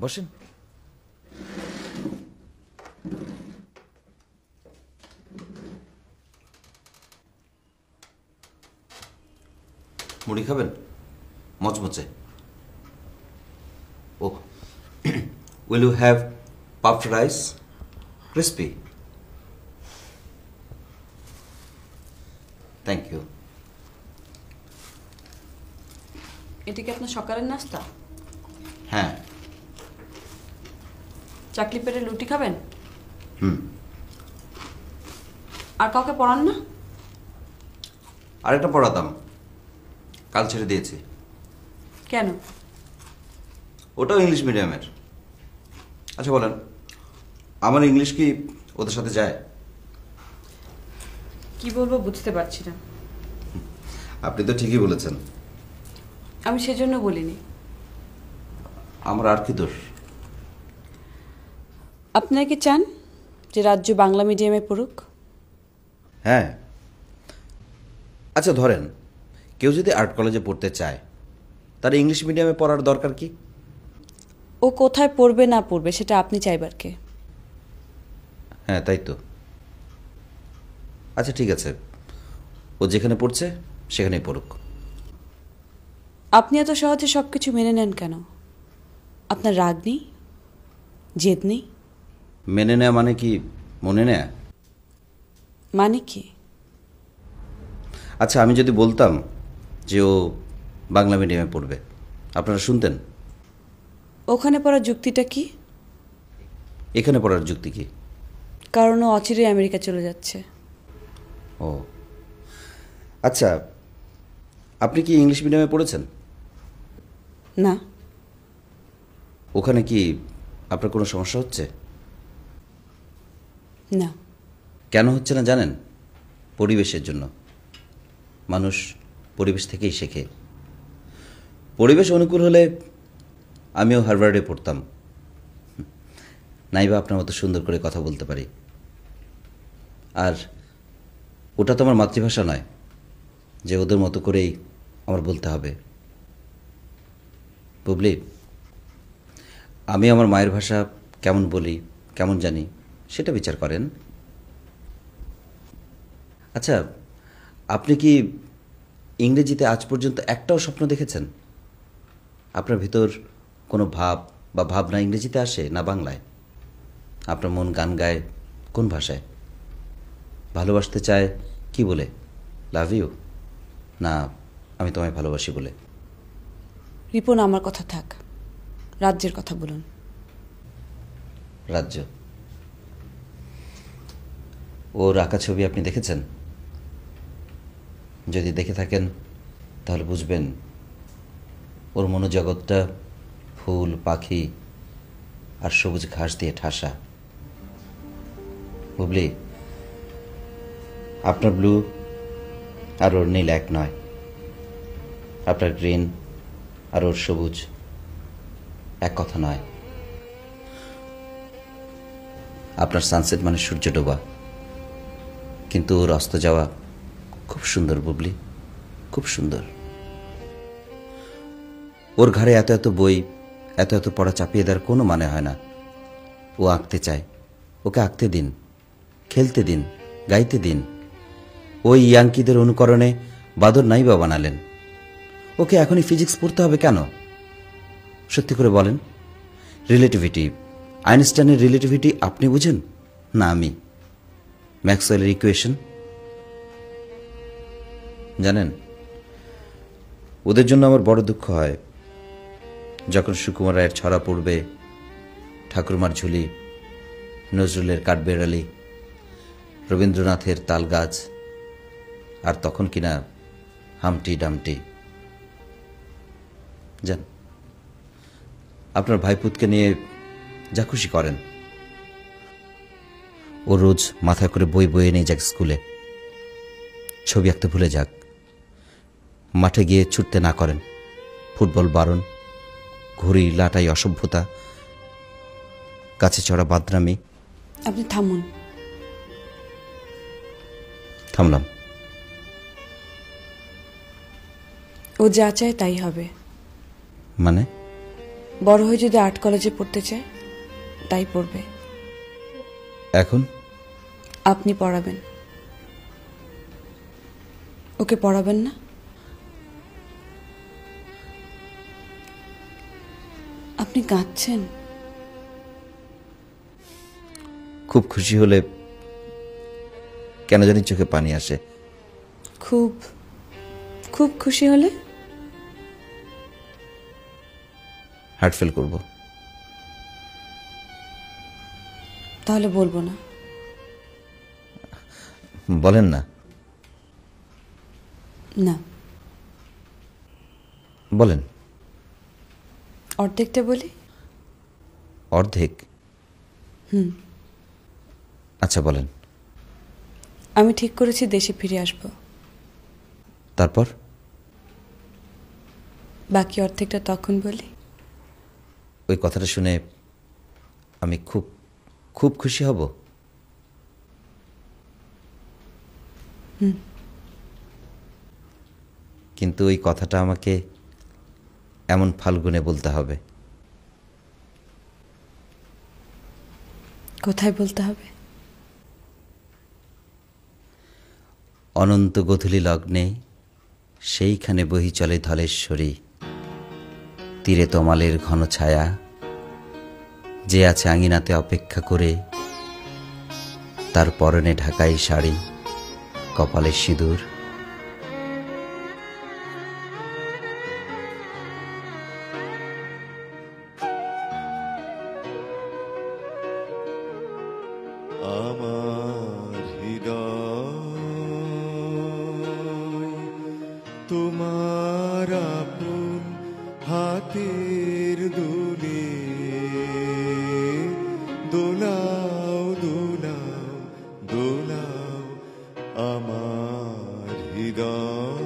বসেন। মুড়ি খাবেন? মচমচে। Oh will you have puffed rice, crispy? Thank you. এটা কি আপনার সকালের নাস্তা? হ্যাঁ। চাকলি পেটে রুটি খাবেন? আর কাউকে পড়ান না? আরেকটা পড়াতাম, কাল ছেড়ে দিয়েছি। কেন? ওটাও ইংলিশ মিডিয়ামের। আচ্ছা বলেন, আমার ইংলিশ কি ওদের সাথে যায়? কি বলবো বুঝতে পারছি না। আপনি তো ঠিকই বলেছেন। আমি সেজন্য বলিনি। আমার আর কি দোষ? আপনারা কি চান যে রাজ্য বাংলা মিডিয়ামে পড়ুক? হ্যাঁ। আচ্ছা ধরেন কেউ যদি আর্ট কলেজে পড়তে চায়, তার ইংলিশ মিডিয়ামে পড়ার দরকার কি? ও কোথায় পড়বে না পড়বে সেটা আপনি চাইবার কে? হ্যাঁ তাই তো। আচ্ছা ঠিক আছে, ও যেখানে পড়ছে সেখানেই পড়ুক। আপনি এত সহজে সব কিছু মেনে নেন কেন? আপনার রাগ নেই, জেদ নেই? মেনে নেয়া মানে কি মনে নেয়া? মানে কি? আচ্ছা আমি যদি বলতাম যে ও বাংলা মিডিয়ামে পড়বে, আপনারা শুনতেন? ওখানে পড়ার যুক্তিটা কি? এখানে পড়ার যুক্তি কি? কারণ ও অচিরেই আমেরিকা চলে যাচ্ছে। ও আচ্ছা, আপনি কি ইংলিশ মিডিয়ামে পড়েছেন? না। ওখানে কি আপনার কোনো সমস্যা হচ্ছে? না। কেন হচ্ছে না জানেন? পরিবেশের জন্য। মানুষ পরিবেশ থেকেই শেখে। পরিবেশ অনুকূল হলে আমিও হার্ভার্ডে পড়তাম, নাইবা আপনার মতো সুন্দর করে কথা বলতে পারি। আর ওটা তো আমার মাতৃভাষা নয় যে ওদের মতো করেই আমার বলতে হবে। বুবলি, আমি আমার মায়ের ভাষা কেমন বলি, কেমন জানি, সেটা বিচার করেন। আচ্ছা, আপনি কি ইংরেজিতে আজ পর্যন্ত একটাও স্বপ্ন দেখেছেন? আপনার ভিতর কোনো ভাব বা ভাবনা ইংরেজিতে আসে না বাংলায়? আপনার মন গান গায় কোন ভাষায়? ভালোবাসতে চায় কি বলে? লাভ ইউ, না আমি তোমায় ভালোবাসি বলে? রিপন, আমার কথা থাক, রাজ্যের কথা বলুন। রাজ্য? ওর আঁকা ছবি আপনি দেখেছেন? যদি দেখে থাকেন তাহলে বুঝবেন ওর মনোজগৎটা ফুল, পাখি আর সবুজ ঘাস দিয়ে ঠাসা। বুবলি, আপনার ব্লু আর ওর নীল এক নয়, আপনার গ্রিন আর ওর সবুজ এক কথা নয়। আপনার সানসেট মানে সূর্য ডোবা, কিন্তু ওর অস্ত যাওয়া খুব সুন্দর বুবলি, খুব সুন্দর। ওর ঘাড়ে এত এত বই, এত এত পড়া চাপিয়ে দেওয়ার কোনো মানে হয় না। ও আঁকতে চায়, ওকে আঁকতে দিন, খেলতে দিন, গাইতে দিন। ওই ইয়াঙ্কিদের অনুকরণে বাদর নাইবা বানালেন। ওকে এখনই ফিজিক্স পড়তে হবে কেন? সত্যি করে বলেন, রিলেটিভিটি, আইনস্টাইনের রিলেটিভিটি আপনি বুঝেন না আমি? ম্যাক্সওয়েলের ইকুয়েশন জানেন? ওদের জন্য আমার বড় দুঃখ হয় যখন সুকুমার রায়ের ছড়া পড়বে, ঠাকুরমার ঝুলি, নজরুলের কাঠবেড়ালি, রবীন্দ্রনাথের তালগাছ, আর তখন কিনা হামটি ডামটি। জান, আপনার ভাইপুতকে নিয়ে যা খুশি করেন। ও রোজ মাথা করে বই বয়ে নিয়ে যাক স্কুলে, ছবি আঁকতে ভুলে যাক, মাঠে গিয়ে ছুটতে না করেন, ফুটবল বারণ, ঘুড়ি লাটাই অসভ্যতা, গাছে চড়া বাদরামি। আপনি থামুন। থামলাম। ও যা চায় তাই হবে। মানে? বড় হয়ে যদি আর্ট কলেজে পড়তে চায় তাই পড়বে। এখন আপনি পড়াবেন, ওকে পড়াবেন না? আপনি কাঁদছেন? খুব খুশি হলে কেন জানি চোখে পানি আসে। খুব খুব খুশি হলে হার্ট ফেল করব। তাহলে বলবো না। বলেন না। না, বলেন। অর্ধেকটা বলি। অর্ধেক? আচ্ছা বলেন। আমি ঠিক করেছি দেশে ফিরে আসব। তারপর? বাকি অর্ধেকটা তখন বলি। ওই কথাটা শুনে আমি খুব খুব খুশি হব। কিন্তু ওই কথাটা আমাকে এমন ফাল্গুনে বলতে হবে। কোথায় বলতে হবে? অনন্ত গোধূলি লগ্নে সেইখানে বহি চলে ধলেশ্বরী, তীরে তমালের ঘন ছায়া, যে আছে আঙিনাতে অপেক্ষা করে, তার পরনে ঢাকাই শাড়ি, কপালে সিঁদুর। আমার হৃদয় তোমার আপন হাতের দুলে দোলাও দোলাও দোলাও আমার হৃদয়।